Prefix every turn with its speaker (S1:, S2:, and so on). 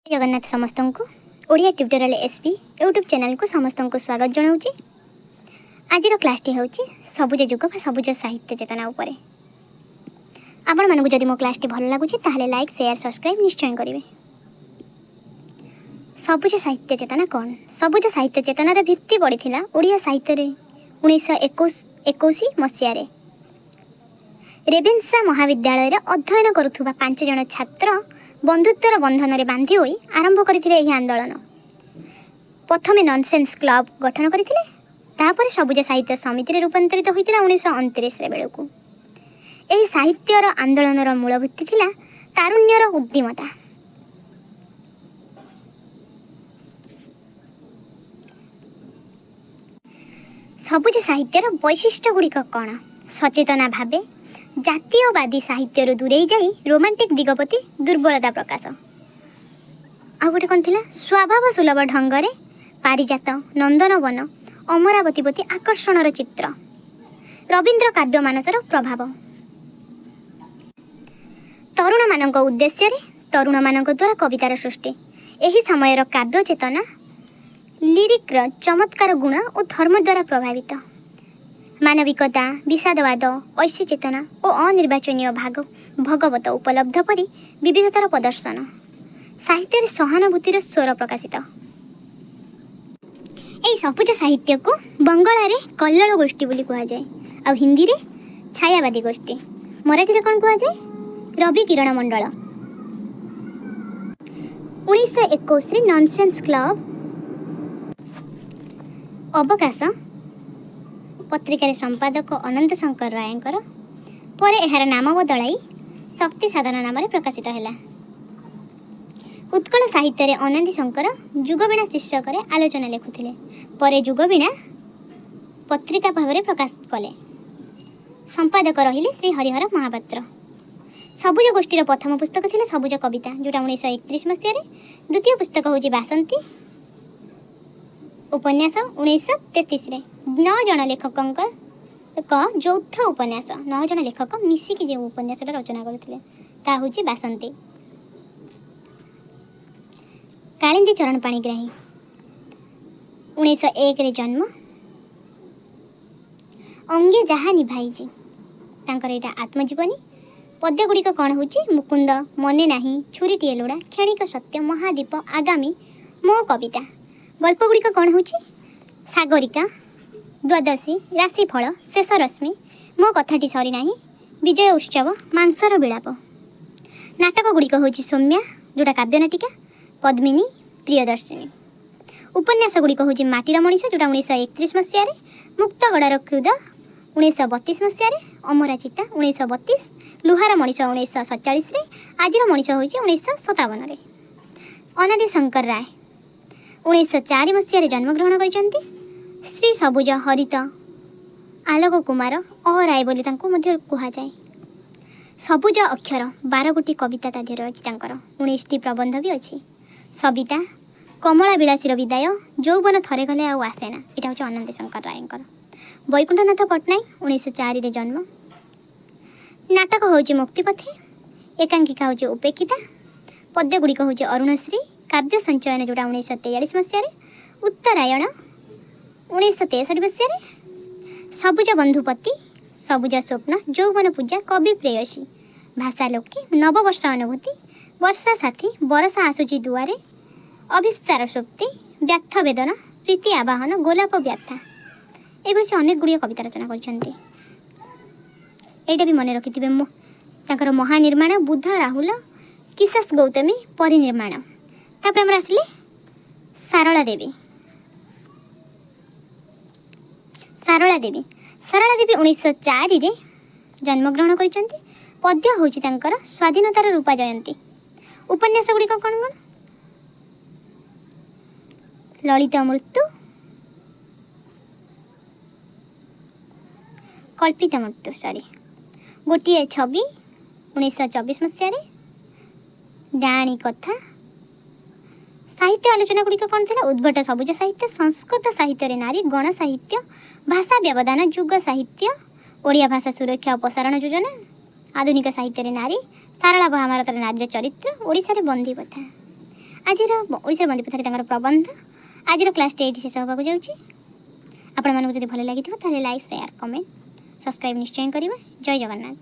S1: जगन्नाथ समस्त को Odia tutorial SP YouTube channel को समस्त को स्वागत जनाऊँगी। आज क्लास टी हूँ सबुज युग सबुज साहित्य चेतना उपर। आपण मानक जदि मो क्लास टी भल लगुच ताहले लाइक शेयर सब्सक्राइब निश्चय करेंगे। सबुज साहित्य चेतना कौन? सबुज साहित्य चेतनार भित्ति पड़ी ओडिया साहित्य 1921 मसीह रेभेन्सा महाविद्यालय अध्ययन करुवा 5 जन छात्र बंधुत्वर बंधन में बांधि होई आरंभ करथिले एही आंदोलन। प्रथमे नॉनसेंस क्लब गठन करथिले, तापर सबुज साहित्य समिति रे रूपांतरित होइतिला 1929 रे बेलकु। एही साहित्यर आंदोलनर मूल भित्ति थिला तारुण्यर उद्यमता। सबुज साहित्यर वैशिष्ट्य गुड़िक कौन? सचेतना भावे जातीयवादी साहित्य दूरे जाई रोमांटिक दिगपति दुर्बलता प्रकाश। आ गोटे कौन थिला? स्वभाव सुलभ ढंगरे पारिजात नंदनवन अमरावती प्रति आकर्षणर चित्र। रवींद्र काव्य मानसर प्रभाव। तरुण मानक उद्देश्य तरुण मानक द्वारा कवितार सृष्टि। एही समयर काव्य चेतना लिरिक्र चमत्कार गुण और धर्म द्वारा प्रभावित। मानविकता विषादवाद ऐशी चेतना और अनिर्वाचनीय भगवत उपलब्ध परी विविधतार प्रदर्शन। साहित्य सहानुभूतिर स्वर प्रकाशित। यही सबुज साहित्य को बंगला रे कल्लोल गोष्ठी बोली कहा जाए, आ हिंदी रे छायावादी गोष्ठी, मराठी रे कौन कहा जाए? रवि किरण मंडल। 1921 रे नॉनसेंस क्लब अवकाश पत्रिकार संपादक अनंत शंकर रायंकर पर एहार नाम बदलाई शक्ति साधना नाम प्रकाशित है। उत्कल साहित्य रे अनंत शंकर जुगवीणा शीर्षक आलोचना लिखुले, पर जुगवीणा पत्रिका भाव प्रकाश कले। संपादक रहिले श्री हरिहर महापात्र। सबुज गोष्ठीर प्रथम पुस्तक थिला सबुज कविता, जोटा 1931 मसीह। द्वितीय पुस्तक हूँ बासंती उपन्यास 1933 रे 9 जन लेखकों एक यौथ उपन्यास। 9 जन लेखक मिसिकी जो उपन्यास रचना करथिले ता होची बासंती। कालिंदी चरण पाणिग्राही 1901 रे जन्म। अंगे जहा निभाईजी तांकर एटा आत्मजीवनी। पद्य गुड़िक कौन होची? मुकुंद मने नाही, छुरीटिए लोड़ा, क्षणिक सत्य, महादीप, आगामी, मो कविता। गल्प गुड़िक कौन होची? सागरिका, द्वादशी, राशिफल, शेष रश्मि, मो कथाटी सरी नाही, विजय उत्सव, मांसर विलाप। नाटक गुड़िक होची सौम्या, जोटा काव्य नाटिका, पद्मिनी, प्रियदर्शिनी। उपन्यास गुड़िक होची माटीर मनीष, जोटा 1931 मसीह, मुक्तगड़ार क्षुद 1932 मसीह, अमराचिता 1932, लुहार मनीष 1947, आजिर मनीष होची 1957। अनादि शंकर राय 1904 मसीह जन्मग्रहण कर। श्री सबुज हरित आलोक कुमार अराय बोली कह जाए। सबुज अक्षर 12 गोटी कविता तादेर अच्छी। 19टी प्रबंध भी अच्छी। सविता, कमला विलासीर विदाय, यौवन थरे गले आउ आसेना, यहाँ हूँ अनंत शंकर रायंकर। वैकुंठनाथ पट्टनायक 1904 रे जन्म। नाटक हूँ मुक्तिपथी, एकांकिका हूँ उपेक्षिता। पद्य गुड़िक हूँ अरुणश्री, काव्य संचयन जोटा 1943 मसीह, उत्तरायण 1963 मसीह, सबुज बंधुपति, सबुज स्वप्न, यौवन पूजा, कवि प्रेयसी, भाषा लोके, नववर्ष अनुभूति, वर्षा साथी, बरसा आसुची दुआरे, अभिसार शक्ति, व्याथ वेदना, प्रीति आवाहन, गोलाप व्याथा। ये से अनेक गुड़िया कविता रचना कर। भी मन रखिथे महानिर्माण, बुद्ध राहुल, किसास गौतमी, परिनिर्माण। तापर आमर आसिले सारला देवी। सारला देवी 1904 रे जन्मग्रहण कर। पद्य हूँ स्वाधीनतार रूपा जयंती। उपन्यास गुड़िक कौन कौन? ललित मृत्यु, कल्पित मृत्यु, सॉरी, गोटे छवि 1924 मसीह, डाणी कथा। साहित्य आलोचना गुड़िक कौन थी? उद्भट सबुज साहित्य, संस्कृत साहित्य रे नारी, गण साहित्य, भाषा व्यवधान, युग साहित्य, ओडिया भाषा सुरक्षा और प्रसारण योजना, आधुनिक साहित्य रे नारी, सारला महाभारत नारी चरित्र, ओडिशा रे बंदी प्रथा। आजिर ओडिशा बंदीपथारी तांकर प्रबंध आजिर क्लासटी एठी शेष होबाकु जाउची। आपण मानकु जदि भल लागिथिबो ताले लाइक शेयर कमेंट सब्सक्राइब निश्चय करिवे। जय जगन्नाथ।